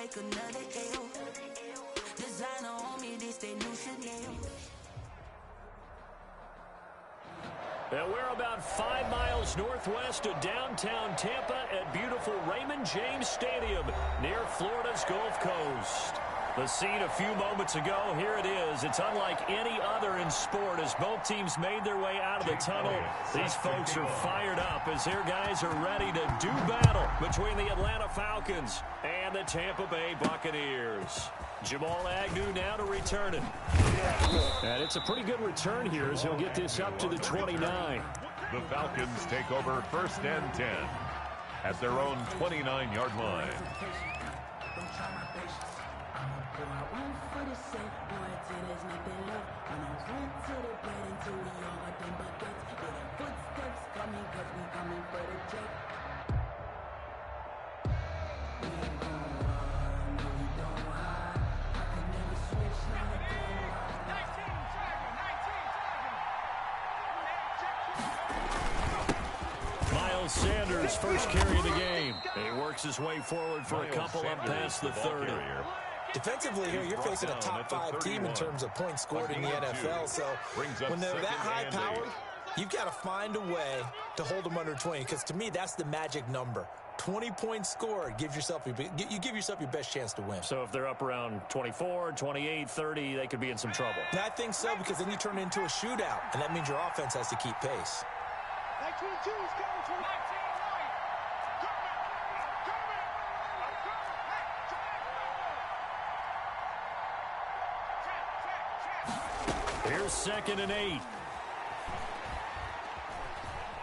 take another L. Designer on me, this they new Chanel. And we're about 5 miles northwest of downtown Tampa at beautiful Raymond James Stadium near Florida's Gulf Coast. The scene a few moments ago, here it is. It's unlike any other in sport as both teams made their way out of the tunnel. These folks are fired up as their guys are ready to do battle between the Atlanta Falcons and the Tampa Bay Buccaneers. Jamal Agnew now to return it. And it's a pretty good return here as he'll get this up to the 29. The Falcons take over 1st and 10 at their own 29-yard line. Sanders first carry of the game. He works his way forward for a couple up past the 30. Defensively here, you're facing a top 5 team in terms of points scored in the NFL. So when they're that high-powered, you've got to find a way to hold them under 20. Because to me, that's the magic number. 20 points scored, you give yourself your best chance to win. So if they're up around 24, 28, 30, they could be in some trouble. And I think so, because then you turn it into a shootout, and that means your offense has to keep pace. 19-2 is coming to 19 right. Here's 2nd and 8.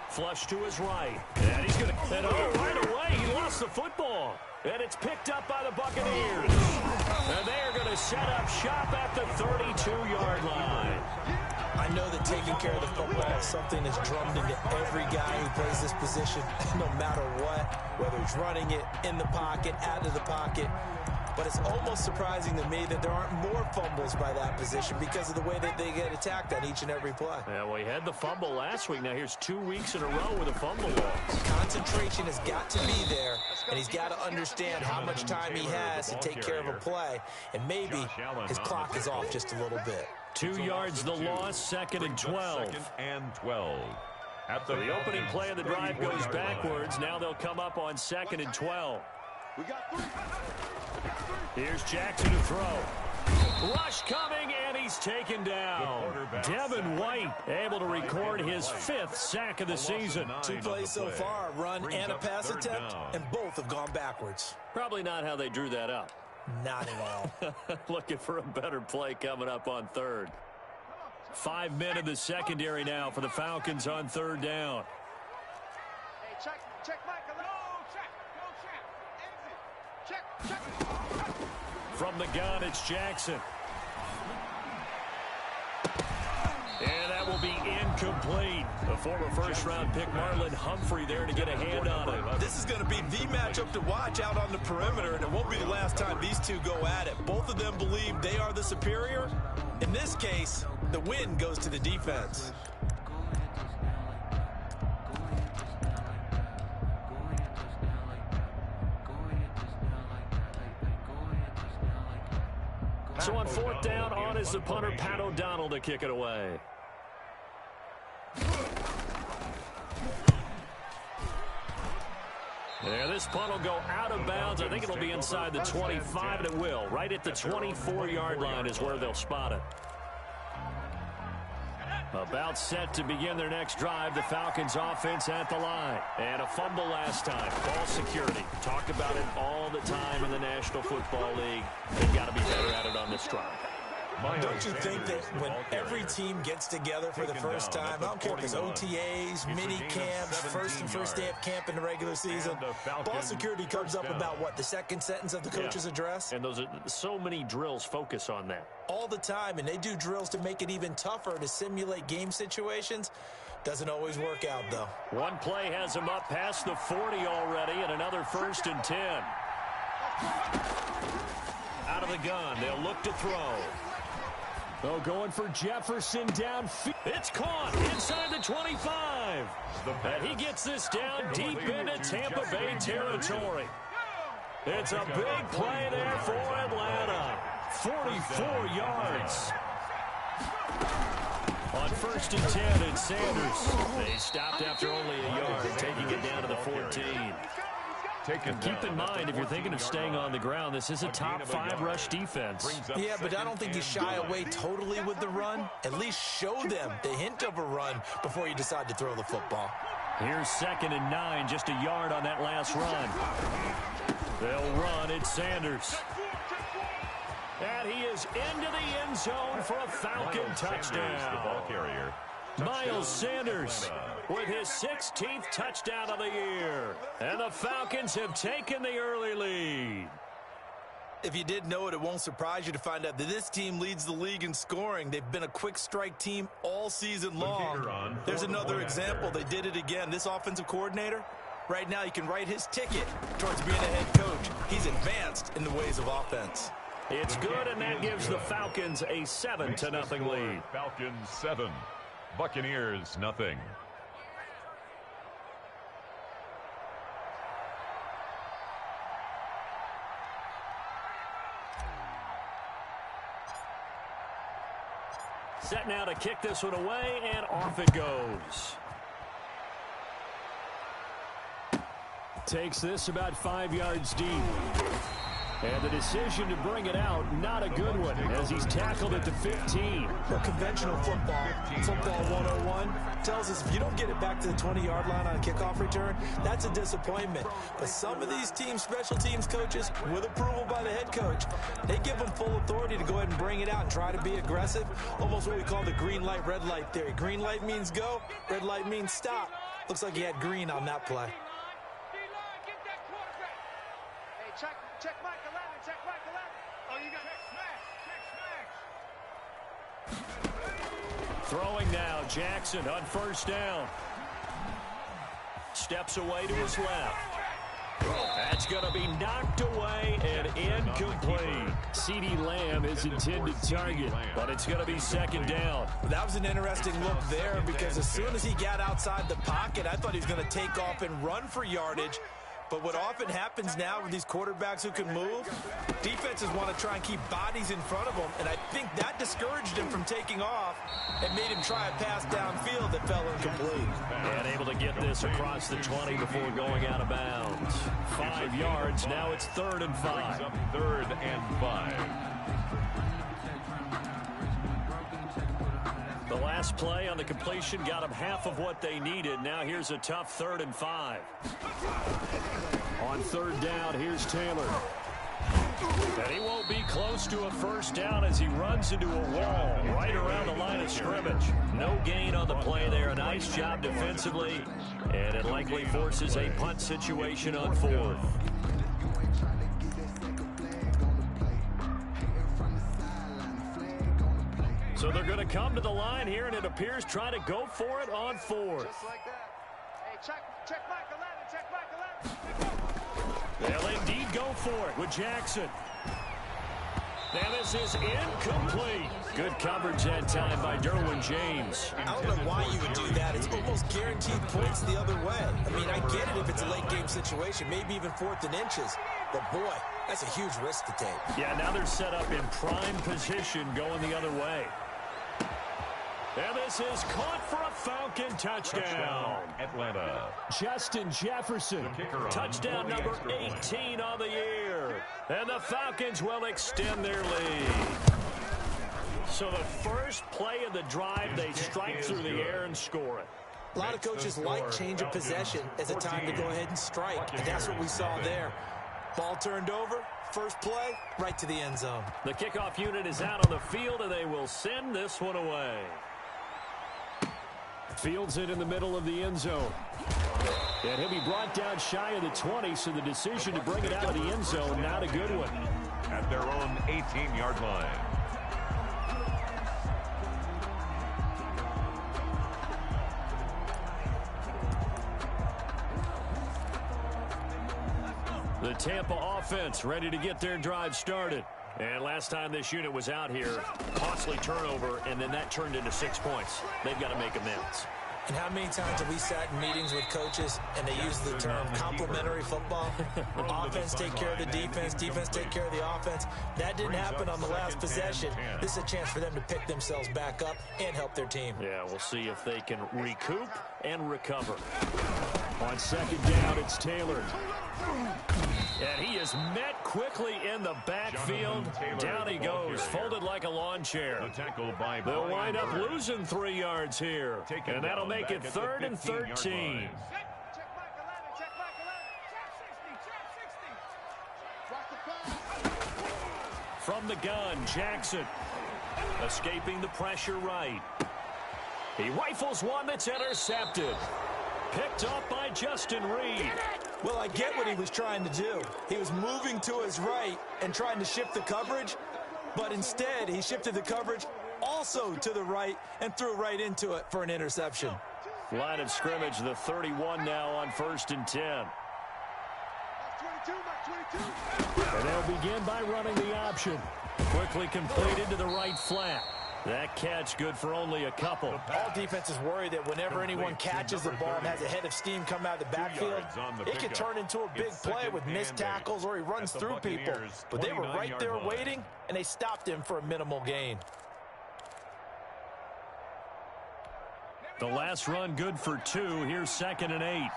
Flush to his right. And he's going to head over right away. He lost the football. And it's picked up by the Buccaneers. And they're going to set up shop at the 32-yard line. I know that taking care of the football is something that's drummed into every guy who plays this position, no matter what, whether he's running it, in the pocket, out of the pocket. But it's almost surprising to me that there aren't more fumbles by that position because of the way that they get attacked on each and every play. Yeah, well, he had the fumble last week. Now here's 2 weeks in a row with a fumble loss. Concentration has got to be there, and he's got to understand how much time he has to take care of a play, and maybe his clock is off just a little bit. 2 yards the loss, 2nd and 12. 2nd and 12. After the opening play of the drive goes backwards, now they'll come up on 2nd and 12. Here's Jackson to throw. Rush coming, and he's taken down. Devin White able to record his 5th sack of the season. 2 plays so far, a run and a pass attempt, and both have gone backwards. Probably not how they drew that up. Not at all. Looking for a better play coming up on 3rd. 5 men in the secondary now for the Falcons on 3rd down. Hey, check Michael. Check. From the gun, it's Jackson. And that will be incomplete. The former first-round pick Marlon Humphrey there to get a hand on it. This is going to be the matchup to watch out on the perimeter, and it won't be the last time these two go at it. Both of them believe they are the superior. In this case, the win goes to the defense. So on 4th down, on is the punter, Pat O'Donnell, to kick it away. Yeah, this punt will go out of bounds. I think it'll be inside the 25, and it will. Right at the 24-yard line is where they'll spot it. About set to begin their next drive. The Falcons offense at the line. And a fumble last time. Ball security. Talk about it all the time in the National Football League. They've got to be better at it on this drive. Don't you think that when every team gets together for the first time, I don't care if it's OTAs, mini camps, first day of camp in the regular season, ball security comes up about what, the second sentence of the coach's address? And those are so many drills focus on that. All the time, and they do drills to make it even tougher to simulate game situations. Doesn't always work out, though. One play has him up past the 40 already, and another 1st and 10. Out of the gun, they'll look to throw. Oh, going for Jefferson downfield. It's caught inside the 25. And he gets this down deep into Tampa Bay territory. It's a big play there for Atlanta. 44 yards. On 1st and 10, it's Sanders. They stopped after only a yard, taking it down to the 14. Keep in mind, if you're thinking of staying on the ground, this is a top 5 rush defense. Yeah, but I don't think you shy away totally with the run. At least show them the hint of a run before you decide to throw the football. Here's 2nd and 9, just a yard on that last run. They'll run. It's Sanders. And he is into the end zone for a Falcon touchdown. Miles Sanders with his 16th touchdown of the year. And the Falcons have taken the early lead. If you didn't know it, it won't surprise you to find out that this team leads the league in scoring. They've been a quick strike team all season long. There's another example. They did it again. This offensive coordinator, right now, you can write his ticket towards being a head coach. He's advanced in the ways of offense. It's good, and that gives the Falcons a 7-0 lead. Falcons 7, Buccaneers 0. Set now to kick this one away, and off it goes. Takes this about 5 yards deep. And the decision to bring it out, not a good one, as he's tackled at the 15. Well, conventional football 101, tells us if you don't get it back to the 20-yard line on a kickoff return, that's a disappointment. But some of these teams, special teams coaches, with approval by the head coach, they give them full authority to go ahead and bring it out and try to be aggressive. Almost what we call the green light, red light theory. Green light means go, red light means stop. Looks like he had green on that play. Check Mike 11, check Mike 11. Oh, you got check smash. Throwing now, Jackson on 1st down. Steps away to his left. That's going to be knocked away and incomplete. CeeDee Lamb is intended target, but it's going to be 2nd down. That was an interesting look there because as soon as he got outside the pocket, I thought he was going to take off and run for yardage. But what often happens now with these quarterbacks who can move, defenses want to try and keep bodies in front of them, and I think that discouraged him from taking off and made him try a pass downfield that fell incomplete. And able to get this across the 20 before going out of bounds. 5 yards, now it's 3rd and 5. 3rd and 5. The last play on the completion got them half of what they needed. Now here's a tough 3rd and 5. On 3rd down, here's Taylor. And he won't be close to a 1st down as he runs into a wall right around the line of scrimmage. No gain on the play there. A nice job defensively. And it likely forces a punt situation on 4th. So they're going to come to the line here, and it appears trying to go for it on 4th. Just like that. Hey, check Mike 11, check Mike 11. They'll indeed go for it with Jackson. Now this is incomplete. Good coverage that time by Derwin James. I don't know why you would do that. It's almost guaranteed points the other way. I mean, I get it if it's a late game situation, maybe even 4th and inches. But boy, that's a huge risk to take. Yeah, now they're set up in prime position going the other way. And this is caught for a Falcon touchdown. Atlanta. Justin Jefferson, touchdown number 18 on the year. And the Falcons will extend their lead. So the first play of the drive, they strike through the air and score it. A lot of coaches like change of possession as a time to go ahead and strike. And that's what we saw there. Ball turned over, first play, right to the end zone. The kickoff unit is out on the field, and they will send this one away. Fields it in the middle of the end zone. And he'll be brought down shy of the 20, so the decision to bring it out of the end zone, not a good one. At their own 18-yard line. The Tampa offense ready to get their drive started. And last time this unit was out here, costly turnover, and then that turned into 6 points. They've got to make amends. And how many times have we sat in meetings with coaches and they use the term complementary football? Offense take care of the defense, defense take care of the offense. That didn't happen on the last possession. This is a chance for them to pick themselves back up and help their team. Yeah, we'll see if they can recoup and recover. On second down, it's Taylor. And he is met quickly in the backfield. Down he goes, folded like a lawn chair. They'll wind up losing 3 yards here. And that'll make it 3rd and 13. From the gun, Jackson. Escaping the pressure right. He rifles one that's intercepted. Picked up by Justin Reed. Well, I get what he was trying to do. He was moving to his right and trying to shift the coverage, but instead he shifted the coverage also to the right and threw right into it for an interception. Line of scrimmage, the 31 now on 1st and 10. And they'll begin by running the option. Quickly completed to the right flat. That catch good for only a couple. All defenses worry that whenever anyone catches the ball and has a head of steam come out of the backfield, it can turn into a big play with missed tackles or he runs through people. But they were right there waiting, and they stopped him for a minimal gain. The last run good for 2. Here's 2nd and 8.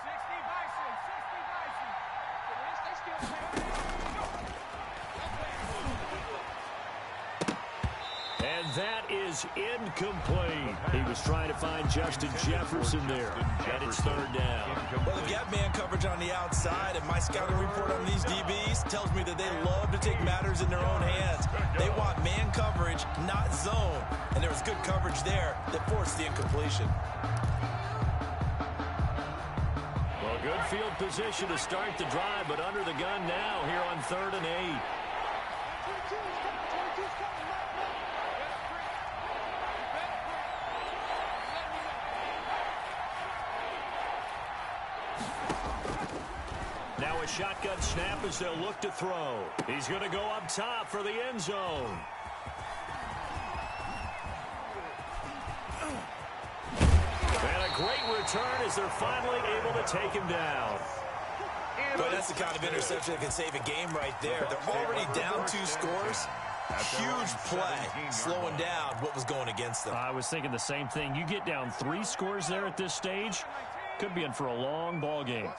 That is incomplete. He was trying to find Justin Jefferson there. And it's 3rd down. Well, they've got man coverage on the outside, and my scouting report on these DBs tells me that they love to take matters in their own hands. They want man coverage, not zone. And there was good coverage there that forced the incompletion. Well, good field position to start the drive, but under the gun now here on 3rd and 8. Now a shotgun snap as they'll look to throw. He's going to go up top for the end zone. And a great return as they're finally able to take him down. But that's the kind of interception that can save a game right there. They're already down 2 scores. Huge play, slowing down what was going against them. I was thinking the same thing. You get down 3 scores there at this stage, could be in for a long ball game.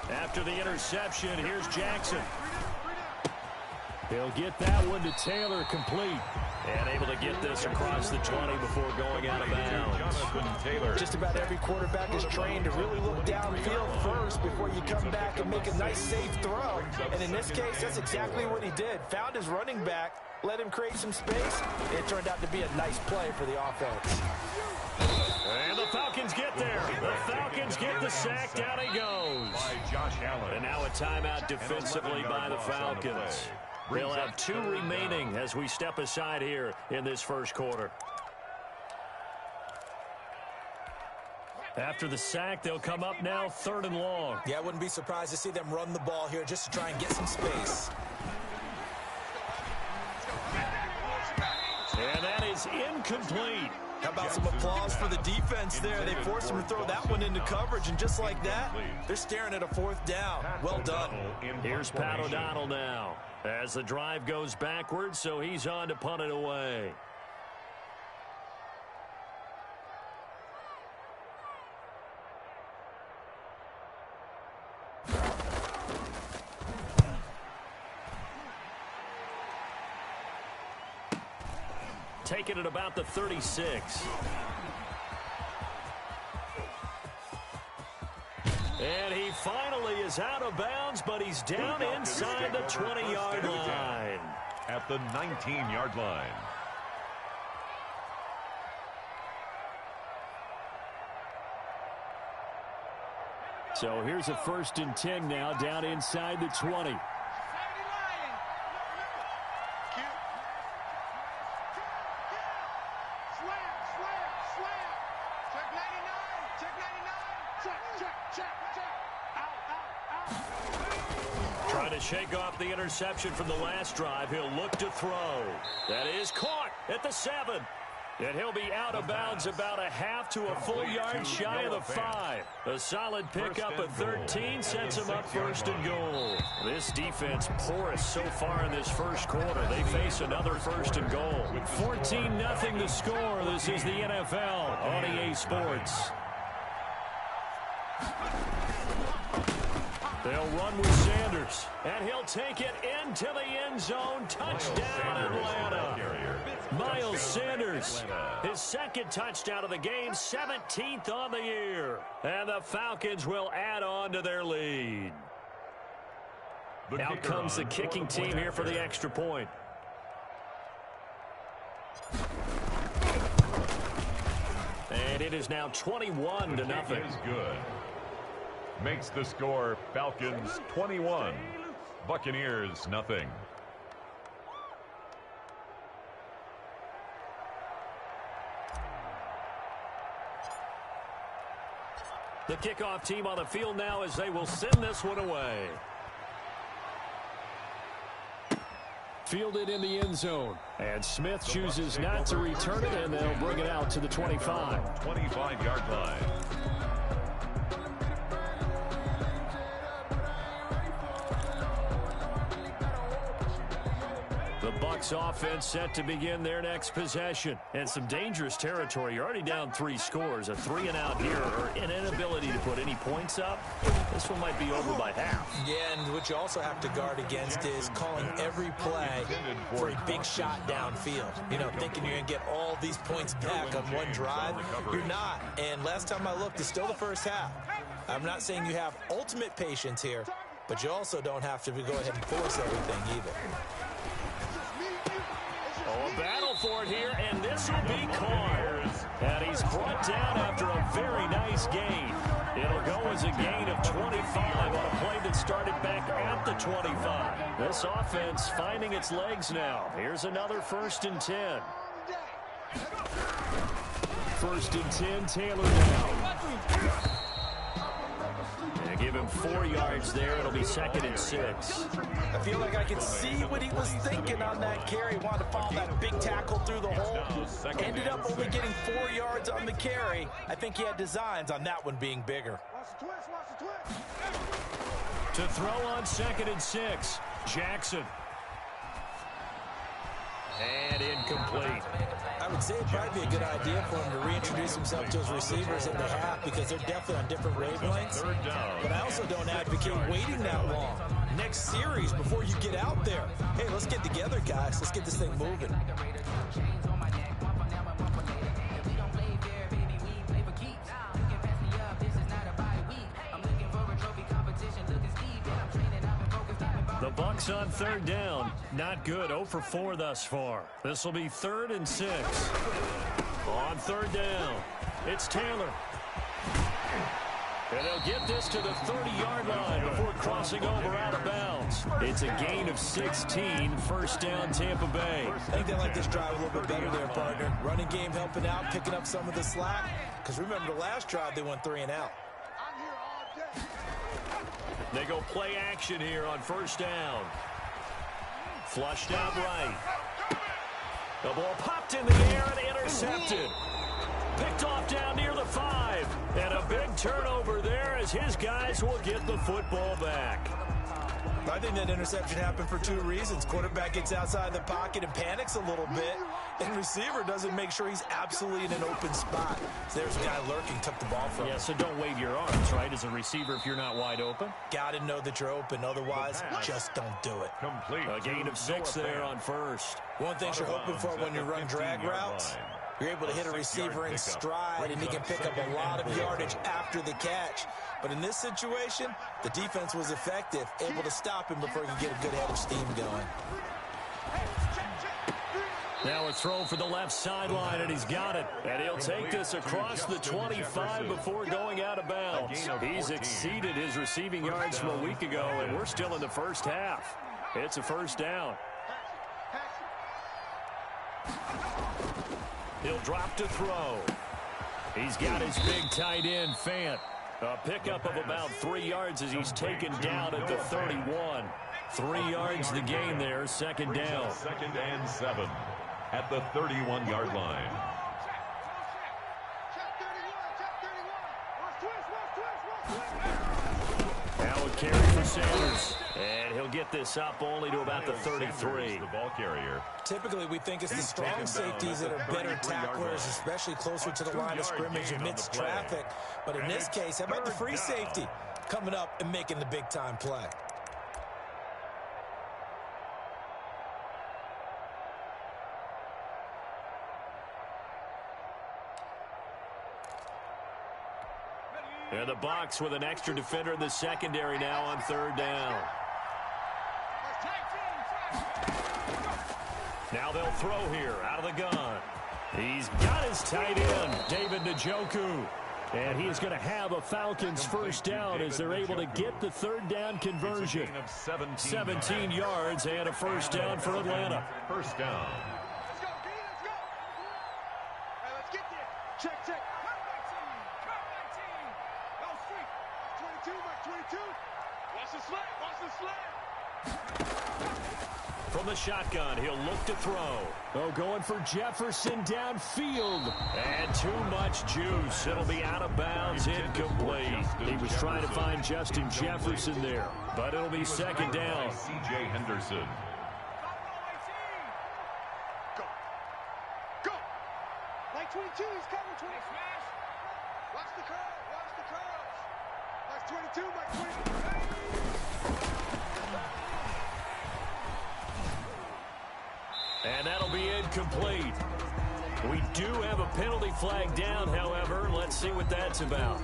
After the interception, here's Jackson. He'll get that one to Taylor, complete. And able to get this across the 20 before going out of bounds. Just about every quarterback is trained to really look downfield first before you come back and make a nice, safe throw. And in this case, that's exactly what he did. Found his running back, let him create some space. It turned out to be a nice play for the offense. And the Falcons get there. The Falcons get the sack. Down he goes. And now a timeout defensively by the Falcons. They'll have 2 remaining as we step aside here in this first quarter. After the sack, they'll come up now 3rd and long. Yeah, I wouldn't be surprised to see them run the ball here just to try and get some space. And that is incomplete. How about some applause for the defense there? They forced him to throw that one into coverage, and just like that, they're staring at a 4th down. Well done. Here's Pat O'Donnell now as the drive goes backwards, so he's on to punt it away. Taking it about the 36. And he finally is out of bounds, but he's down inside the 20-yard line. At the 19-yard line. So here's a 1st and 10 now, down inside the 20. Trying to shake off the interception from the last drive. He'll look to throw. That is caught at the 7. And he'll be out of bounds about a half to a full yard shy of the 5. A solid pickup of 13 sets him up first and goal. This defense porous so far in this first quarter. They face another first and goal. 14-0 the score. This is the NFL on EA Sports. They'll run with Sanders, and he'll take it into the end zone. Touchdown, Atlanta. Miles Sanders, his second touchdown of the game, 17th on the year. And the Falcons will add on to their lead. Out comes the kicking team here for the extra point. And it is now 21-0. Is good. Makes the score Falcons 21, Buccaneers nothing. The kickoff team on the field now as they will send this one away. Fielded in the end zone. And Smith chooses not to return it, and they'll bring it out to the 25. 25-yard line. The Bucs offense set to begin their next possession. And some dangerous territory. You're already down 3 scores. A 3-and-out here, or an inability to put any points up. This one might be over by half. Yeah, and what you also have to guard against is calling every play for a big shot downfield. You know, thinking you're going to get all these points back on one drive. You're not. And last time I looked, it's still the first half. I'm not saying you have ultimate patience here, but you also don't have to go ahead and force everything either. Oh, a battle for it here, and this will be caught. And he's brought down after a very nice gain. It'll go as a gain of 25 on a play that started back at the 25. This offense finding its legs now. Here's another 1st and 10. 1st and 10, Taylor now. And give him 4 yards there. It'll be 2nd and 6. I feel like I could see what he was thinking on that carry. Wanted to follow that big tackle through the hole. Ended up only getting 4 yards on the carry. I think he had designs on that one being bigger. To throw on 2nd and 6, Jackson. And incomplete. I would say it'd probably be a good idea for him to reintroduce himself to his receivers in the half because they're definitely on different wavelengths. But I also don't advocate waiting that long. Next series before you get out there. Hey, let's get together, guys. Let's get this thing moving. The Bucs on 3rd down. Not good. 0 for 4 thus far. This will be 3rd and 6. On 3rd down, it's Taylor. And they'll get this to the 30-yard line before crossing over out of bounds. It's a gain of 16, 1st down Tampa Bay. I think they like this drive a little bit better there, partner. Running game helping out, picking up some of the slack. Because remember the last drive, they went 3 and out. They go play action here on 1st down. Flushed out right. The ball popped in the air and intercepted. Picked off down near the 5. And a big turnover there as his guys will get the football back. I think that interception happened for 2 reasons. Quarterback gets outside the pocket and panics a little bit. And receiver doesn't make sure he's absolutely in an open spot. So there's a guy lurking, took the ball from him. Yeah, so don't wave your arms, right, as a receiver if you're not wide open. Got to know that you're open. Otherwise, just don't do it. Complete. A gain of 6 there on 1st. One thing you're hoping for when you run drag routes, you're able to hit a receiver in stride, and he can pick up a lot of yardage after the catch. But in this situation, the defense was effective, able to stop him before he could get a good head of steam going. Now a throw for the left sideline, and he's got it. And he'll take this across the 25 before going out of bounds. He's exceeded his receiving yards from a week ago, and we're still in the first half. It's a 1st down. He'll drop to throw. He's got his big tight end, Fant. A pickup of about 3 yards as he's taken down at the 31. 3 yards the gain there, 2nd down. 2nd and 7 at the 31-yard line. Now a carry for Sanders. And he'll get this up only to about the 33. The ball carrier. Typically, we think it's the strong safeties that are better tacklers, especially closer to the line of scrimmage amidst traffic. But in this case, how about the free safety coming up and making the big-time play? And the Bucs with an extra defender in the secondary now on third down. Now they'll throw here out of the gun. He's got his tight end, David Njoku. And he is going to have a Falcons first down as they're able to get the third down conversion. 17 yards and a first down for Atlanta. First down. Let's go, D, let's go. Hey, let's get there. Check, check. Cut 19. No street. 22, Mike, 22. Watch the slant, watch the slant. From the shotgun, he'll look to throw. Oh, going for Jefferson downfield. And too much juice. It'll be out of bounds, incomplete. He was trying to find Justin Jefferson there, but it'll be second down. C.J. Henderson. Go. Go. Like 22, he's coming, 20. Watch the curve, watch the curves. Like 22, like 22. And that'll be incomplete. We do have a penalty flag down, however. Let's see what that's about.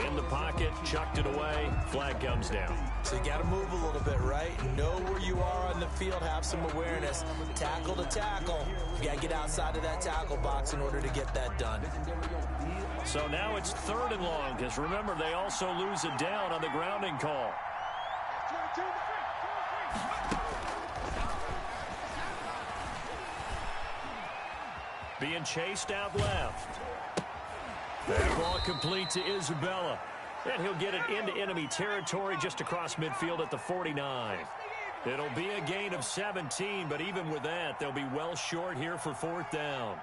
In the pocket, chucked it away, flag comes down. So you got to move a little bit, right? Know where you are on the field, have some awareness. Tackle to tackle. You got to get outside of that tackle box in order to get that done. So now it's third and long, because remember, they also lose a down on the grounding call. 22, Being chased out left. That ball complete to Isabella. And he'll get it into enemy territory just across midfield at the 49. It'll be a gain of 17, but even with that, they'll be well short here for fourth down.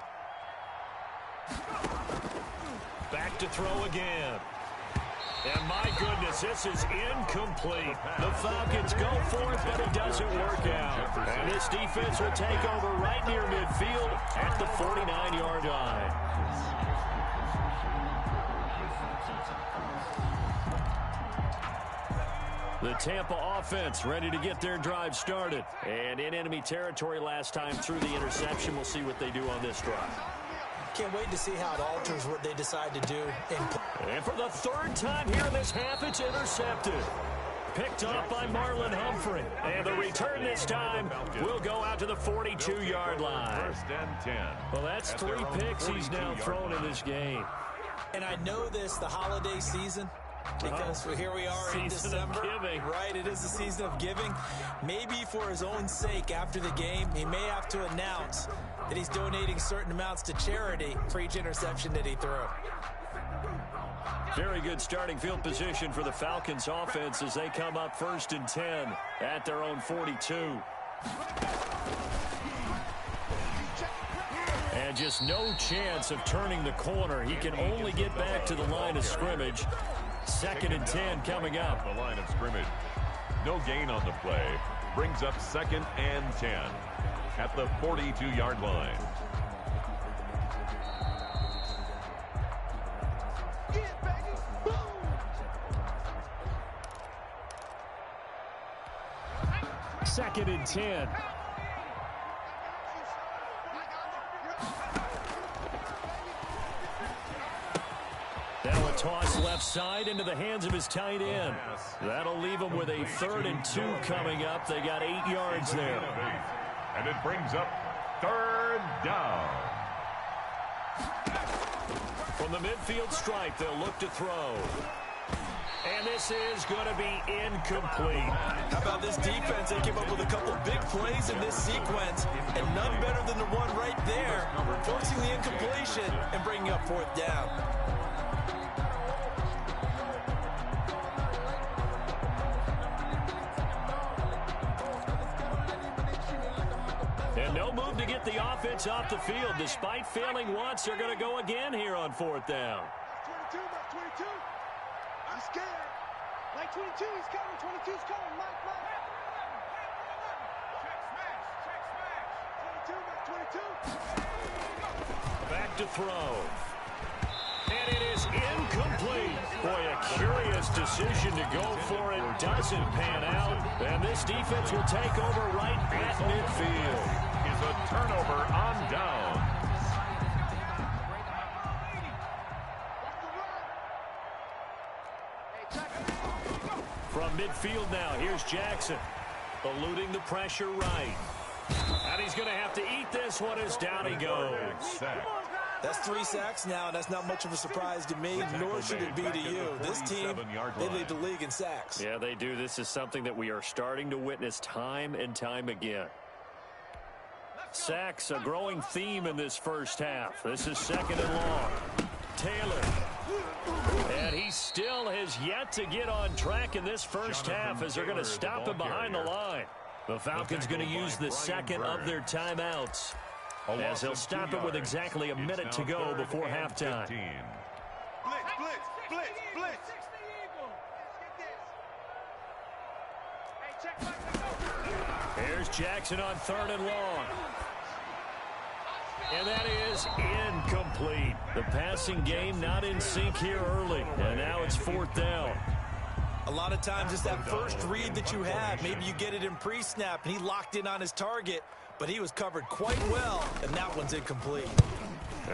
Back to throw again. And my goodness, this is incomplete. The Falcons go for it, but it doesn't work out. And this defense will take over right near midfield at the 49-yard line. The Tampa offense ready to get their drive started. And in enemy territory last time through the interception. We'll see what they do on this drive. Can't wait to see how it alters what they decide to do. And for the third time here in this half, it's intercepted. Picked off by Marlon Humphrey. And the return this time will go out to the 42-yard line. First and 10. Well, that's 3 picks he's now thrown in this game. And I know this, the holiday season, because here we are in December. Right, it is the season of giving. Maybe for his own sake after the game, he may have to announce that he's donating certain amounts to charity for each interception that he threw. Very good starting field position for the Falcons offense as they come up first and 10 at their own 42. And just no chance of turning the corner. He can only get back to the line of scrimmage. Second and 10 coming up. The line of scrimmage. No gain on the play. Brings up second and 10 at the 42-yard line. Second and 10. Now a toss left side into the hands of his tight end. That'll leave him with a 3rd and 2 coming up. They got 8 yards there. And it brings up third down. From the midfield stripe, they'll look to throw. And this is going to be incomplete. How about this defense? They came up with a couple big plays in this sequence, and none better than the one right there, forcing the incompletion and bringing up fourth down. And no move to get the offense off the field. Despite failing once, they're going to go again here on fourth down. 22, 22. He's scared. Mike 22, he's coming. 22's coming. Mike. Check smash. 22, Mike 22. Back to throw. And it is incomplete. Boy, a curious decision to go for it. Doesn't pan out. And this defense will take over right at midfield. Is a turnover on down. From midfield now, here's Jackson. Eluding the pressure right. And he's going to have to eat this one as down he goes. That's 3 sacks now. That's not much of a surprise to me, nor should it be to you. This team, they lead the league in sacks. Yeah, they do. This is something that we are starting to witness time and time again. Sacks, a growing theme in this first half. This is 2nd and long. Taylor. And he still has yet to get on track in this first half as they're going to stop him behind the line. The Falcons going to use the second of their timeouts, as they'll stop it with exactly a minute to go before halftime. Blitz. Here's Jackson on 3rd and long. And that is incomplete. The passing game not in sync here early. And now it's 4th down. A lot of times it's that first read that you have. Maybe you get it in pre-snap and he locked in on his target, but he was covered quite well, and that one's incomplete.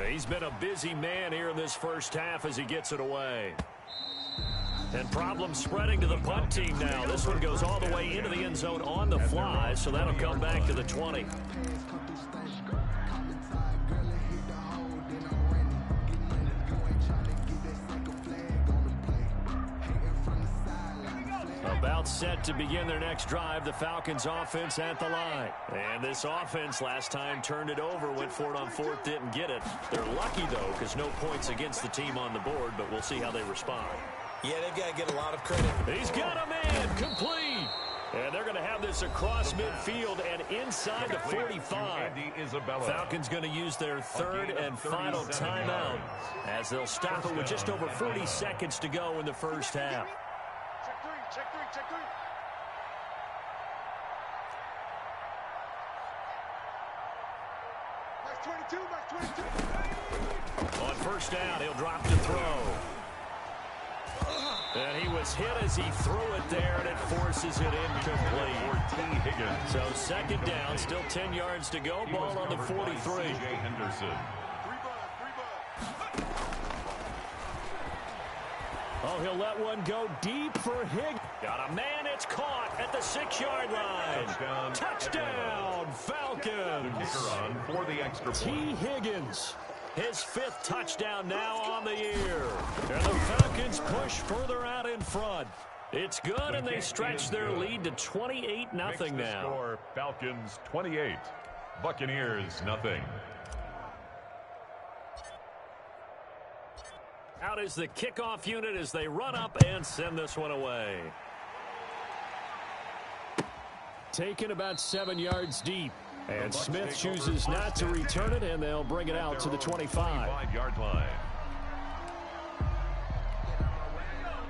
He's been a busy man here in this first half as he gets it away. And problems spreading to the punt team now. This one goes all the way into the end zone on the fly, so that'll come back to the 20. About set to begin their next drive, the Falcons offense at the line. And this offense last time turned it over, went for it on 4th, didn't get it. They're lucky, though, because no points against the team on the board, but we'll see how they respond. Yeah, they've got to get a lot of credit. He's got a man, complete. And they're going to have this across midfield and inside the 45. Falcons going to use their 3rd and final timeout as they'll stop it with just over 40 seconds to go in the first half. Check three. Mike 22. On 1st down, he'll drop to throw. And he was hit as he threw it there, and it forces it incomplete. So 2nd down, still 10 yards to go. Ball on the 43. Oh, he'll let one go deep for Higgins. Got a man, it's caught at the 6-yard line. Touchdown, Falcons. For the extra T. Higgins, his 5th touchdown now on the year. And the Falcons push further out in front. It's good, and they stretch their lead to 28-0 now. Score, Falcons 28, Buccaneers 0. Out is the kickoff unit as they run up and send this one away. Taken about 7 yards deep. And Smith chooses not to return it, and they'll bring it out to the 25-yard line.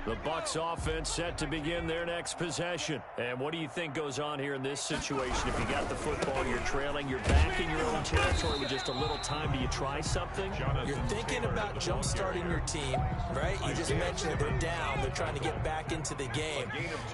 The Bucs offense set to begin their next possession. And what do you think goes on here in this situation? If you got the football, you're trailing, you're back in your own territory with just a little time. Do you try something? You're thinking about jump-starting your team, right? You just mentioned they're down. They're trying to get back into the game.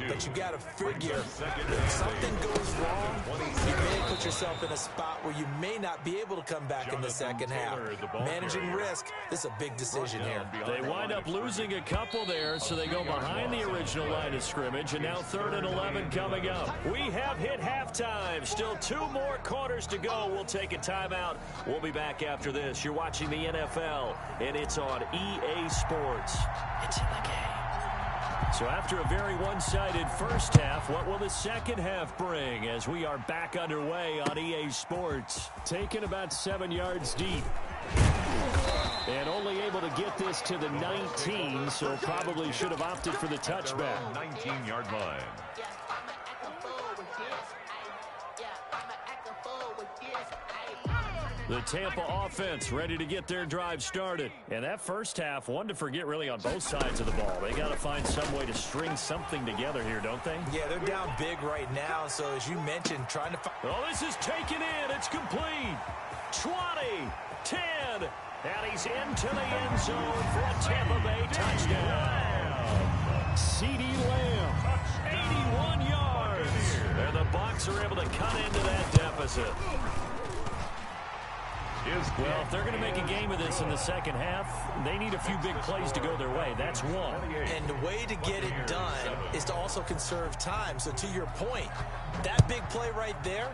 But you got to figure if something goes wrong, you may put yourself in a spot where you may not be able to come back in the second half. Managing risk, this is a big decision here. They wind up losing a couple there, so they go behind the original line of scrimmage, and now 3rd and 11 coming up. We have hit halftime. Still 2 more quarters to go. We'll take a timeout. We'll be back after this. You're watching the NFL, and it's on EA Sports. It's in the game. So after a very one-sided first half, what will the second half bring as we are back underway on EA Sports? Taken about 7 yards deep. And only able to get this to the 19, so probably should have opted for the touchback. 19-yard line. The Tampa offense ready to get their drive started. And that first half, one to forget really on both sides of the ball. They got to find some way to string something together here, don't they? Yeah, they're down big right now. So as you mentioned, trying to find... Oh, this is taken in. It's complete. 20, 10, and he's into the end zone for a Tampa Bay touchdown. C.D. Lamb, 81 yards. And the Bucs are able to cut into that deficit. Well, if they're going to make a game of this in the second half, they need a few big plays to go their way. That's one. And the way to get it done is to also conserve time. So to your point, that big play right there,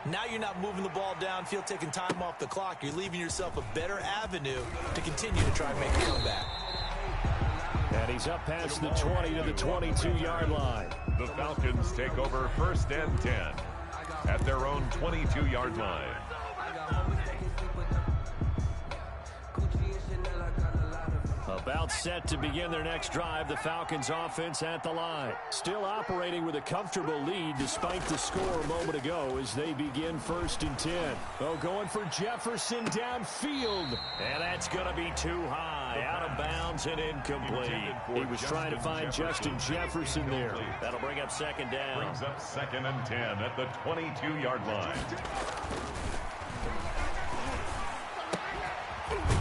now you're not moving the ball downfield, taking time off the clock. You're leaving yourself a better avenue to continue to try and make a comeback. And he's up past the 20 to the 22-yard line. The Falcons take over 1st and 10 at their own 22-yard line. About set to begin their next drive, the Falcons offense at the line. Still operating with a comfortable lead despite the score a moment ago as they begin 1st and 10. Oh, going for Jefferson downfield. And that's going to be too high. Out of bounds and incomplete. He was trying to find Justin Jefferson there. That'll bring up 2nd down. Brings up 2nd and 10 at the 22-yard line.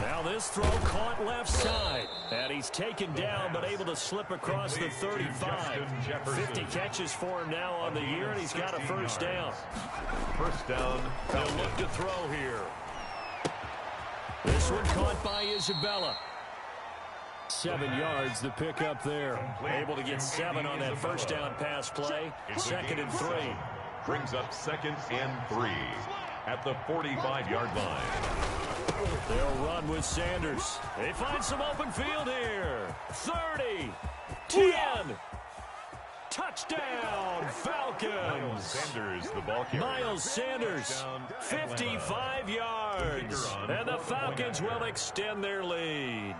Now this throw caught left side. And he's taken down but able to slip across the 35. 50 catches for him now on the year, and he's got a 1st down. 1st down. They'll look to throw here. This one caught by Isabella. 7 yards the pickup there. Able to get 7 on that 1st down pass play. 2nd and 3. Brings up 2nd and 3 at the 45-yard line. They'll run with Sanders. They find some open field here. 30, 10. Touchdown, Falcons. Sanders, the ball carrier. Miles Sanders, 55 yards. And the Falcons will extend their lead.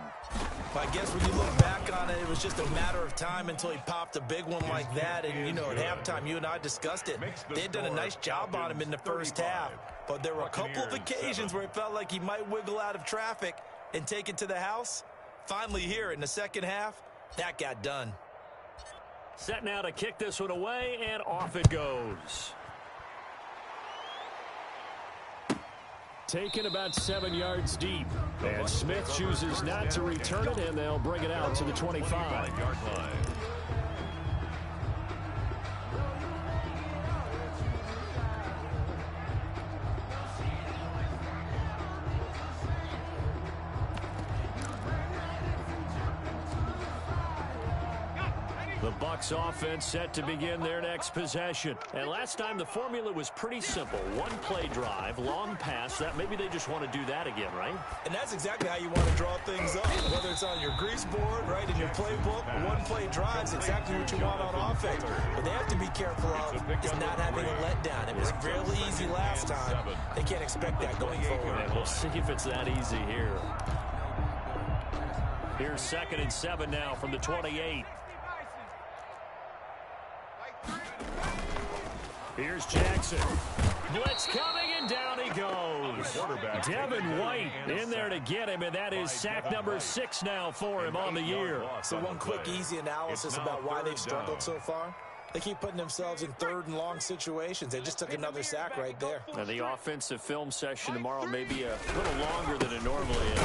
I guess when you look back on it, it was just a matter of time until he popped a big one like that. And, you know, at halftime, you and I discussed it. They had done a nice job on him in the first half. But there were a couple of occasions where it felt like he might wiggle out of traffic and take it to the house. Finally here in the second half, that got done. Set now to kick this one away, and off it goes. Taken about 7 yards deep. And Smith chooses not to return it, and they'll bring it out to the 25-yard line. The Bucs offense set to begin their next possession. And last time the formula was pretty simple. One play drive, long pass. That maybe they just want to do that again, right? And that's exactly how you want to draw things up. Whether it's on your grease board, right, in your playbook, one play drives exactly what you want on offense. But they have to be careful of is not having a letdown. It was fairly easy last time. They can't expect that going forward. And we'll see if it's that easy here. Here's 2nd and 7 now from the 28. Here's Jackson. Blitz coming, and down he goes. Devin White in there to get him, and that is sack number 6 now for him on the year. So one quick, easy analysis about why they've struggled so far. They keep putting themselves in 3rd and long situations. They just took another sack right there. Now the offensive film session tomorrow may be a little longer than it normally is.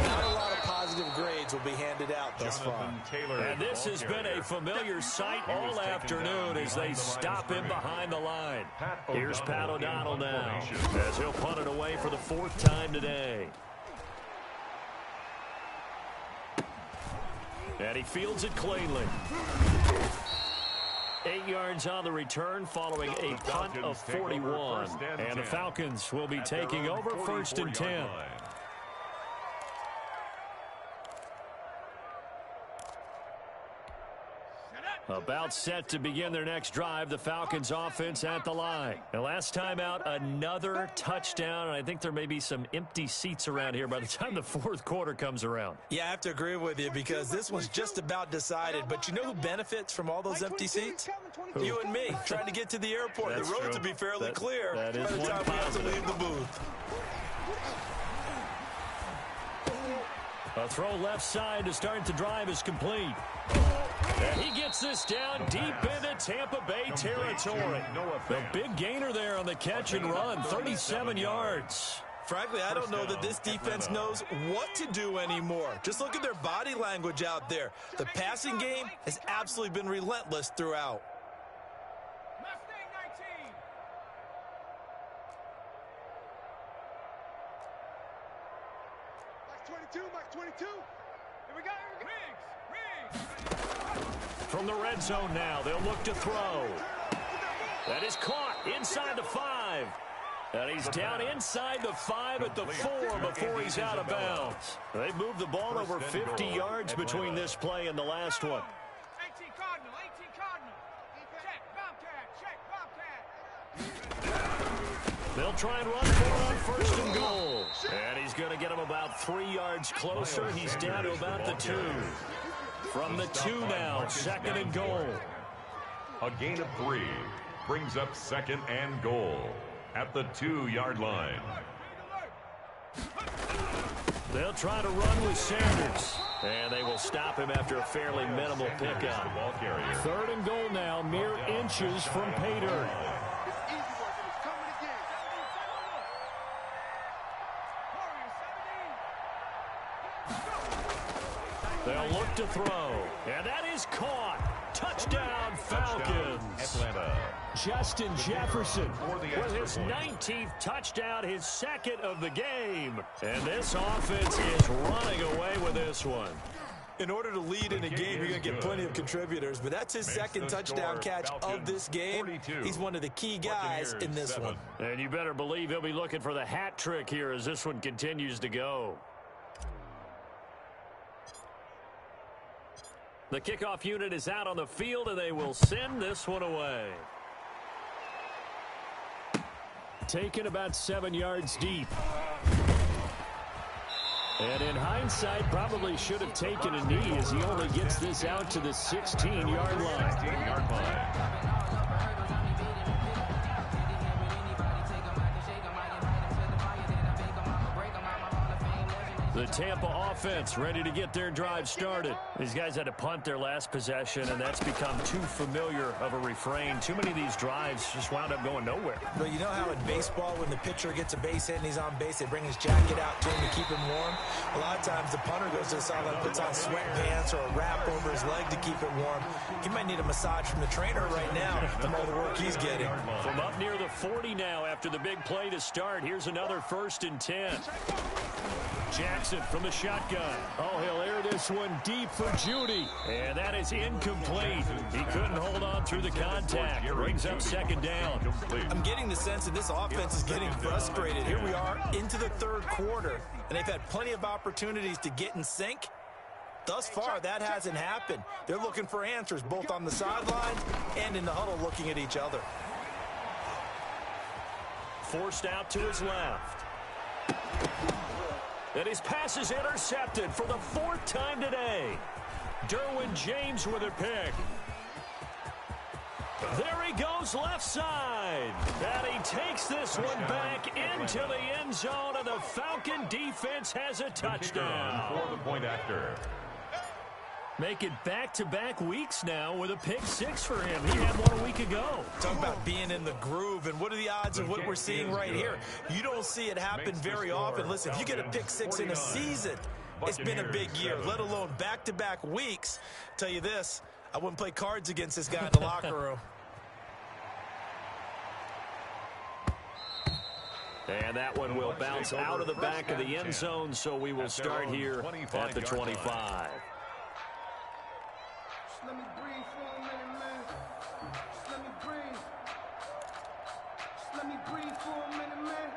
Not a lot of positive grades will be handed out thus far. And this has been a familiar sight all afternoon as they stop him behind the line. Here's Pat O'Donnell now as he'll punt it away for the 4th time today. And he fields it cleanly. 8 yards on the return following a punt of 41. And the Falcons will be taking over 1st and 10. About set to begin their next drive, the Falcons offense at the line. And last time out, another touchdown, and I think there may be some empty seats around here by the time the 4th quarter comes around. Yeah, I have to agree with you because this one's just about decided. But you know who benefits from all those empty seats? Who? You and me, trying to get to the airport. The roads will be fairly clear by the time we have to leave the booth. A throw left side to start the drive is complete. And he gets this down deep into Tampa Bay territory. The big gainer there on the catch and run, 37 yards. Frankly, I don't know that this defense knows what to do anymore. Just look at their body language out there. The passing game has absolutely been relentless throughout. Mustang 19. Max 22, Max 22. Here we go, Riggs. From the red zone now, they'll look to throw. That is caught inside the 5. And he's down inside the 5 at the 4 before he's out of bounds. They moved the ball over 50 yards between this play and the last one. 18 Cardinal, 18 Cardinal. Check, Bobcat, check, Bobcat. They'll try and run for it on first and goal. And he's going to get him about 3 yards closer. He's down to about the 2. From the 2 now, second and goal. A gain of 3 brings up second and goal at the 2-yard line. They'll try to run with Sanders. And they will stop him after a fairly minimal pickup. Third and goal now, mere inches from pay dirt. They'll look to throw. And that is caught. Touchdown, Falcons. Atlanta. Justin Jefferson with his 19th touchdown, his second of the game. And this offense is running away with this one. In order to lead in a game, you're going to get plenty of contributors, but that's his second touchdown catch of this game. He's one of the key guys in this one. And you better believe he'll be looking for the hat trick here as this one continues to go. The kickoff unit is out on the field, and they will send this one away. Taken about 7 yards deep. And in hindsight, probably should have taken a knee as he only gets this out to the 16-yard line. The Tampa offense ready to get their drive started. These guys had to punt their last possession, and that's become too familiar of a refrain. Too many of these drives just wound up going nowhere. But you know how in baseball, when the pitcher gets a base hit and he's on base, they bring his jacket out to him to keep him warm? A lot of times the punter goes to the sideline, puts on sweatpants or a wrap over his leg to keep it warm. He might need a massage from the trainer right now from all the work he's getting. From up near the 40 now after the big play to start, here's another 1st and 10. Jackson from the shotgun. Oh, he'll air this one deep for Judy. And that is incomplete. He couldn't hold on through the contact. Brings up second down. I'm getting the sense that this offense is getting frustrated. Here we are into the 3rd quarter, and they've had plenty of opportunities to get in sync. Thus far, that hasn't happened. They're looking for answers both on the sidelines and in the huddle looking at each other. Forced out to his left. And his pass is intercepted for the 4th time today. Derwin James with a pick. There he goes left side. And he takes this one back into the end zone, and the Falcon defense has a touchdown. For the point after. Make it back-to-back weeks now with a pick 6 for him. He had one a week ago. Talk about being in the groove, and what are the odds of what we're seeing right here? You don't see it happen very often. Listen, if you get a pick 6 in a season, it's been a big year, let alone back-to-back weeks. Tell you this, I wouldn't play cards against this guy in the locker room. And that one will bounce out of the back of the end zone, so we will start here at the 25. Let me breathe for a minute, man. Just let me breathe. Just let me breathe for a minute, man.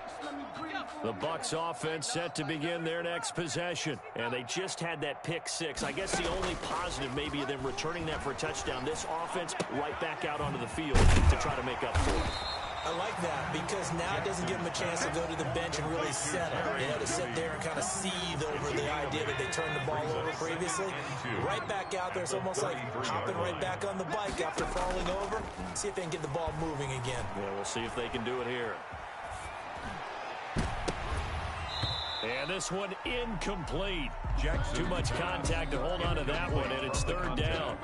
Just let me breathe for The Bucs offense set to begin their next possession. And they just had that pick 6. I guess the only positive maybe of them returning that for a touchdown. This offense right back out onto the field to try to make up for it. I like that because now it doesn't give them a chance to go to the bench and really settle. They had to sit there and kind of seethe over the idea that they turned the ball over previously. Right back out there. It's almost like hopping right back on the bike after falling over. See if they can get the ball moving again. Yeah, we'll see if they can do it here. And this one incomplete. Too much contact to hold on to that one, and it's third down.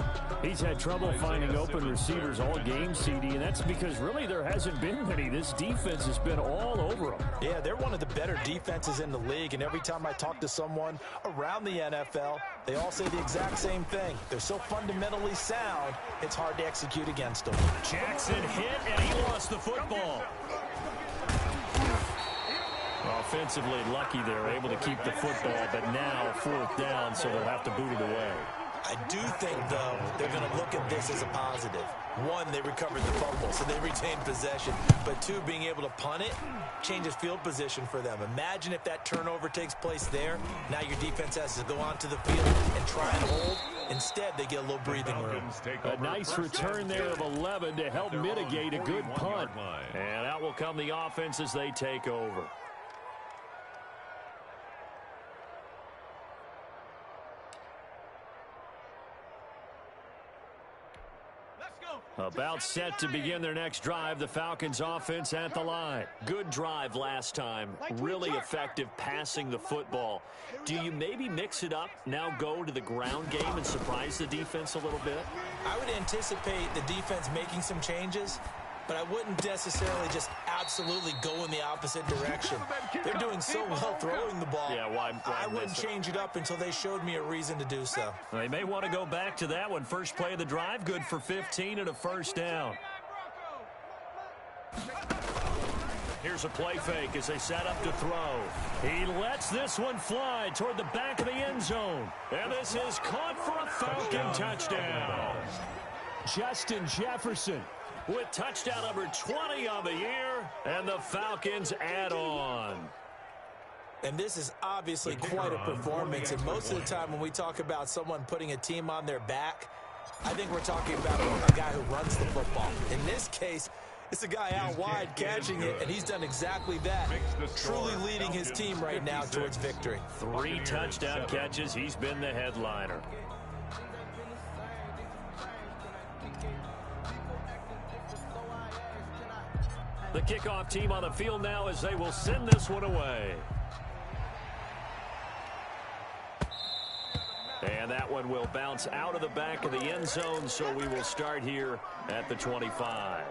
He's had trouble finding open receivers all game, CD, and that's because really there hasn't been many. This defense has been all over them. Yeah, they're one of the better defenses in the league, and every time I talk to someone around the NFL, they all say the exact same thing. They're so fundamentally sound, it's hard to execute against them. Jackson hit, and he lost the football. Offensively lucky they're able to keep the football, but now fourth down, so they'll have to boot it away. I do think, though, they're going to look at this as a positive. One, they recovered the fumble, so they retained possession. But two, being able to punt it changes field position for them. Imagine if that turnover takes place there. Now your defense has to go onto the field and try and hold. Instead, they get a little breathing room. A nice return there of 11 to help mitigate a good punt. And out will come the offense as they take over. About set to begin their next drive, the Falcons offense at the line. Good drive last time. Really effective passing the football. Do you maybe mix it up, now go to the ground game and surprise the defense a little bit? I would anticipate the defense making some changes, but I wouldn't necessarily just absolutely go in the opposite direction. They're doing so well throwing the ball. Yeah, why I wouldn't change it up until they showed me a reason to do so. They may want to go back to that one. First play of the drive, good for 15 and a first down. Here's a play fake as they set up to throw. He lets this one fly toward the back of the end zone. And this is caught for a Falcon touchdown. Justin Jefferson with touchdown number 20 on the year, and the Falcons add on. And this is obviously quite a performance, and most of the time when we talk about someone putting a team on their back, I think we're talking about a guy who runs the football. In this case, it's a guy out wide catching it, and he's done exactly that, truly leading his team right now towards victory. 3 touchdown catches. He's been the headliner. The kickoff team on the field now as they will send this one away. And that one will bounce out of the back of the end zone, so we will start here at the 25.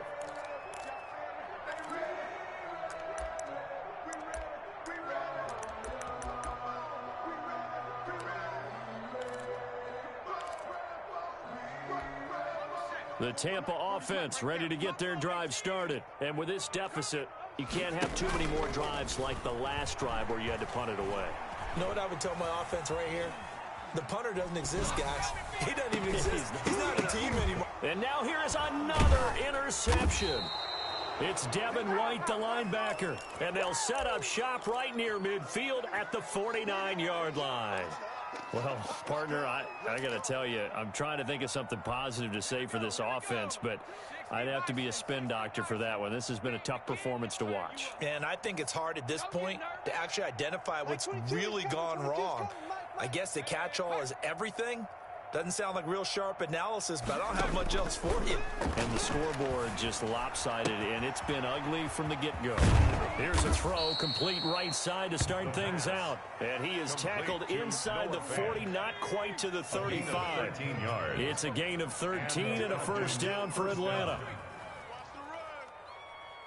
The Tampa offense ready to get their drive started. And with this deficit, you can't have too many more drives like the last drive where you had to punt it away. You know what I would tell my offense right here? The punter doesn't exist, guys. He doesn't even exist. He's not a team anymore. And now here is another interception. It's Devin White, the linebacker. And they'll set up shop right near midfield at the 49-yard line. Well, partner, I got to tell you, I'm trying to think of something positive to say for this offense, but I'd have to be a spin doctor for that one. This has been a tough performance to watch. And I think it's hard at this point to actually identify what's really gone wrong. I guess the catch-all is everything. Doesn't sound like real sharp analysis, but I don't have much else for you. And the scoreboard just lopsided, and it's been ugly from the get-go. Here's a throw, complete right side to start things out. And he is tackled inside the 40, not quite to the 35. It's a gain of 13 and a first down for Atlanta.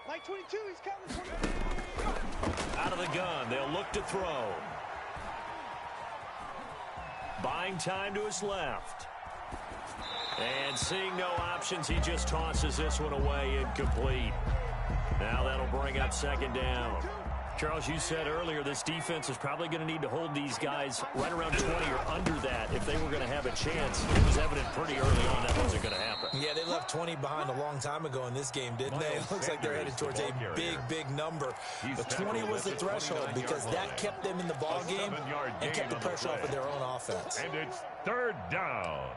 Like 22, he's coming. Out of the gun, they'll look to throw. Buying time to his left. And seeing no options, he just tosses this one away, incomplete. Now that'll bring up second down. Charles, you said earlier this defense is probably going to need to hold these guys right around 20 or under that if they were going to have a chance. It was evident pretty early on that wasn't going to happen. Yeah, they left 20 behind a long time ago in this game, didn't they? It looks like they're headed towards a big number. But 20 was the threshold because that kept them in the ball game and kept the pressure off of their own offense. And it's third down.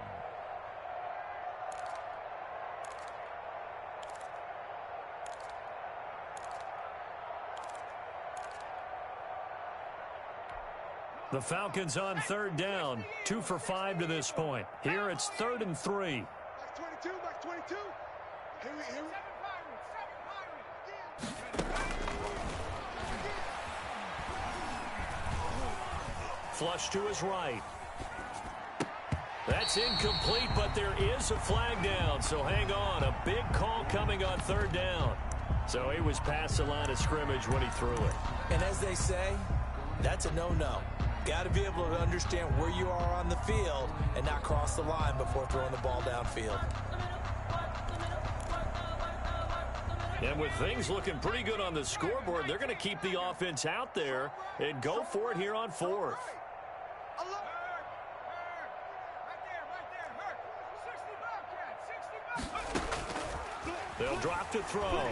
The Falcons on third down, 2 for 5 to this point. Here it's 3rd and 3. Back 22, back 22. Here we. flush to his right. That's incomplete, but there is a flag down, so hang on. A big call coming on third down. So he was past the line of scrimmage when he threw it. And as they say, that's a no-no. Got to be able to understand where you are on the field and not cross the line before throwing the ball downfield. And with things looking pretty good on the scoreboard, they're going to keep the offense out there and go for it here on fourth. They'll drop to throw.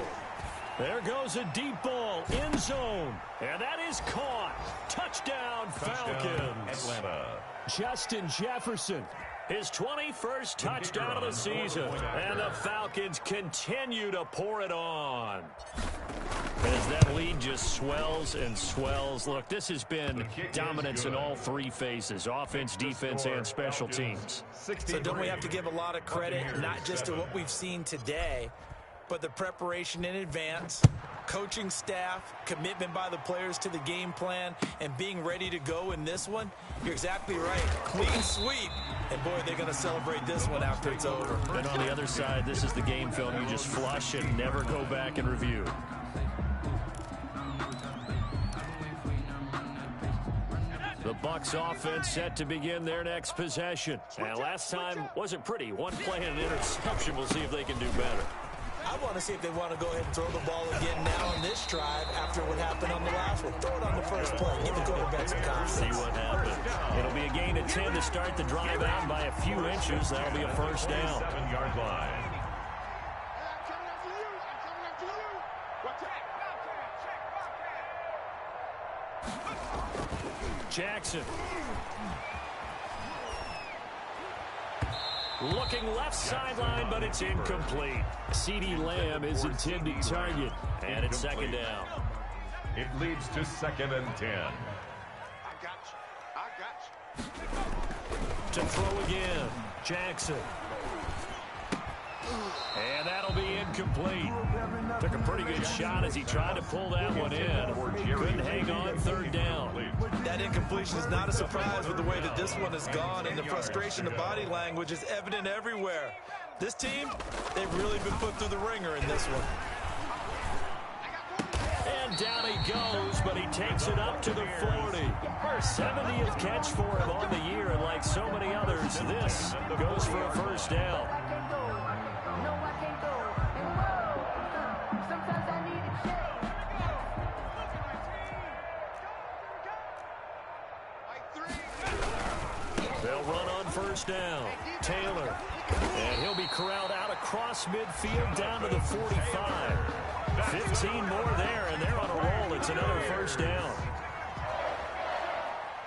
There goes a deep ball, end zone, and that is caught. Touchdown, Falcons. Atlanta. Justin Jefferson, his 21st touchdown of the season, and the Falcons continue to pour it on. As that lead just swells and swells. Look, this has been dominance in all three phases, offense, defense, and special teams. So don't we have to give a lot of credit, not just to what we've seen today, but the preparation in advance, coaching staff, commitment by the players to the game plan, and being ready to go in this one? You're exactly right. Clean sweep. And, boy, they're going to celebrate this one after it's over. And on the other side, this is the game film you just flush and never go back and review. The Bucs offense set to begin their next possession. And last time wasn't pretty. One play and an interception. We'll see if they can do better. I want to see if they want to go ahead and throw the ball again now in this drive after what happened on the last one. Throw it on the first play. Give the quarterback some confidence. See what happens. It'll be a gain of 10 to start the drive out by a few inches. That'll be a first down. 7-yard line. Jackson. Looking left sideline, but it's incomplete. CeeDee Lamb is intended target, and it's second down. It leads to 2nd and 10. I got you. To throw again, Jackson. And that'll be incomplete. Took a pretty good shot as he tried to pull that one in. Couldn't hang on third down. That incompletion is not a surprise with the way that this one has gone, and the frustration, the body language is evident everywhere. This team, they've really been put through the ringer in this one. And down he goes, but he takes it up to the 40. 70th catch for him on the year, and like so many others, this goes for a first down. They'll run on first down. Taylor. And he'll be corralled out across midfield down to the 45. 15 more there, and they're on a roll. It's another first down.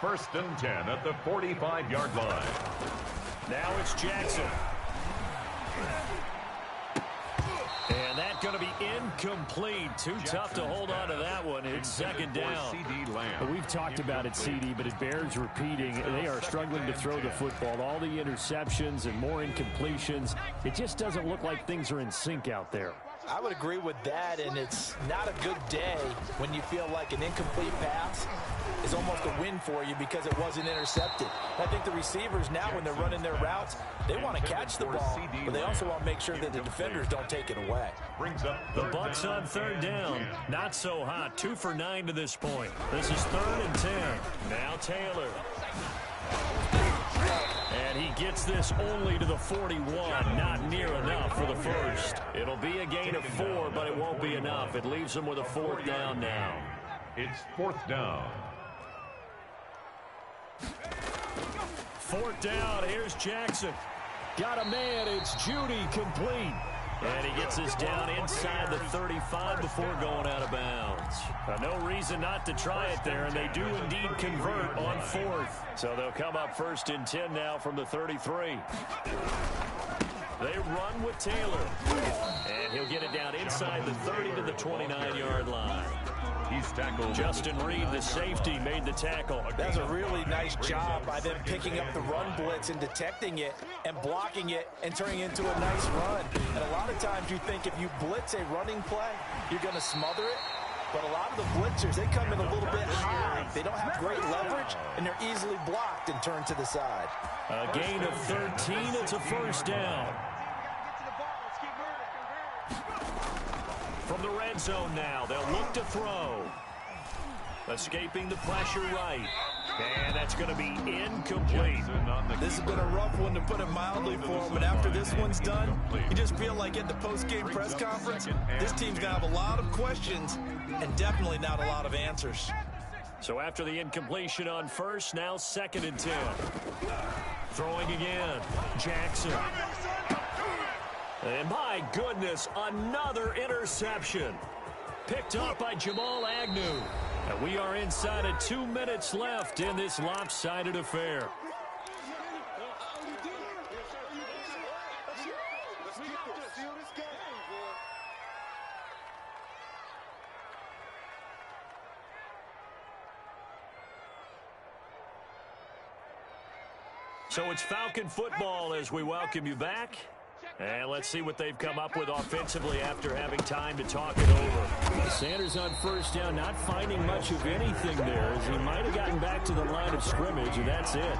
1st and 10 at the 45-yard line. Now it's Jackson. And that's going to be incomplete. Too tough to hold on to that one. It's second down. We've talked about it, CD, but it bears repeating. They are struggling to throw the football. All the interceptions and more incompletions. It just doesn't look like things are in sync out there. I would agree with that, and it's not a good day when you feel like an incomplete pass is almost a win for you because it wasn't intercepted. I think the receivers now, when they're running their routes, they want to catch the ball, but they also want to make sure that the defenders don't take it away. The Bucs on third down. Not so hot. 2 for 9 to this point. This is 3rd and 10. Now Taylor. And he gets this only to the 41. Not near enough for the first. It'll be a gain of 4, but it won't be enough. It leaves them with a 4th down now. It's 4th down. 4th down. Here's Jackson. Got a man. It's Judy complete. And he gets us down inside the 35 before going out of bounds. No reason not to try it there, and they do indeed convert on 4th. So they'll come up 1st and 10 now from the 33. They run with Taylor. And he'll get it down inside the 30 to the 29-yard line. He's tackled. Justin Reed, the safety, made the tackle. That's a really nice job by them picking up the run blitz and detecting it and blocking it and turning it into a nice run. And a lot of times you think if you blitz a running play, you're going to smother it. But a lot of the blitzers, they come in a little bit high. They don't have great leverage, and they're easily blocked and turned to the side. A gain of 13. It's a first down. From the red zone now, they'll look to throw. Escaping the pressure right. And that's going to be incomplete. This has been a rough one, to put it mildly, for him. But after this one's done, you just feel like at the post-game press conference, this team's going to have a lot of questions and definitely not a lot of answers. So after the incompletion on first, now 2nd and 10. Throwing again. Jackson. And my goodness, another interception. Picked up by Jamal Agnew. And we are inside of 2 minutes left in this lopsided affair. So it's Falcon football as we welcome you back. And let's see what they've come up with offensively after having time to talk it over. Sanders on first down, not finding much of anything there, as he might have gotten back to the line of scrimmage, and that's it.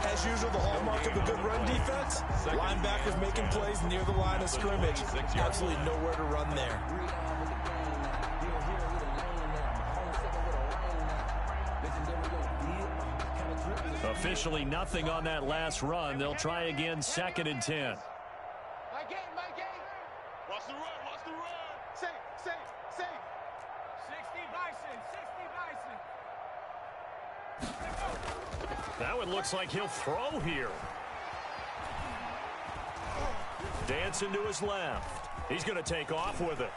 As usual, the hallmark of a good run defense, linebackers making plays near the line of scrimmage. Absolutely nowhere to run there. Officially nothing on that last run. They'll try again, 2nd and 10. My game. Watch the run, Safe. 60 Bison. That one looks like he'll throw here. Dancing to his left. He's going to take off with it.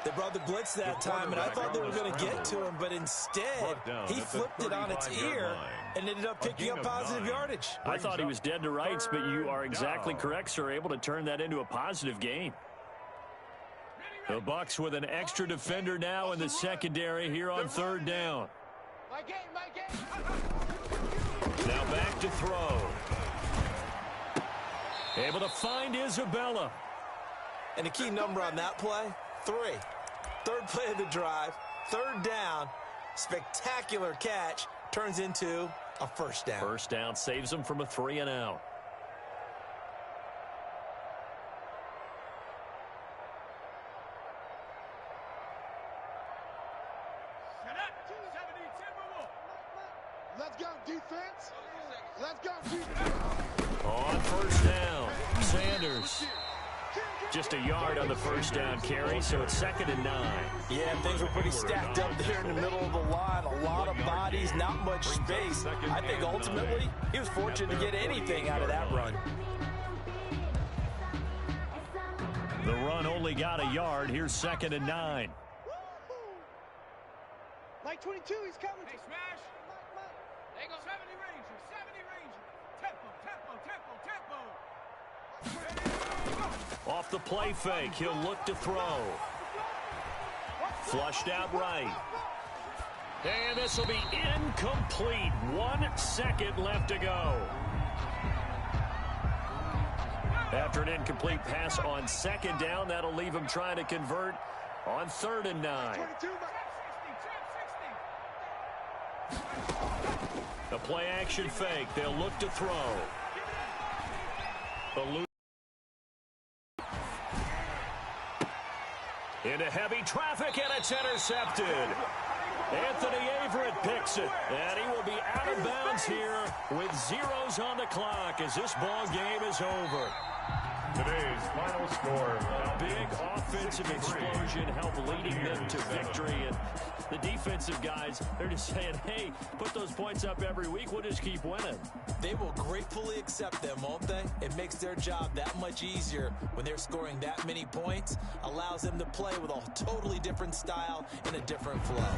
They brought the blitz that time, and I thought they were going to get to him, but instead, he flipped it on its ear and ended up picking up positive yardage. I thought he was dead to rights, but you are exactly correct, sir. Able to turn that into a positive gain. The Bucs with an extra defender now in the secondary here on 3rd down. My game. Now back to throw. Able to find Isabella. And the key number on that play, 3. 3rd play of the drive, 3rd down, spectacular catch, turns into a first down. First down saves them from a 3 and out. Let's go, defense. Let's go, defense. On first down, Sanders. Just a yard on the first down carry, so it's 2nd and 9. Yeah, things were pretty stacked up there in the middle of the line. A lot of bodies, not much space. I think ultimately he was fortunate to get anything out of that run. The run only got a yard. Here's 2nd and 9. Like 22, he's coming. Hey, smash. There you go. 70 Ranger. Tempo. Off the play fake, he'll look to throw. Flushed out right. And this will be incomplete. 1 second left to go. After an incomplete pass on 2nd down, that'll leave him trying to convert on 3rd and 9. The play action fake. They'll look to throw. Into heavy traffic, and it's intercepted. Anthony Averett picks it, and he will be out of bounds here with zeros on the clock as this ball game is over. Today's final score. A big offensive explosion helped leading them to victory, and the defensive guys, they're just saying, hey, put those points up every week, we'll just keep winning. They will gratefully accept them, won't they? It makes their job that much easier when they're scoring that many points, allows them to play with a totally different style and a different flow.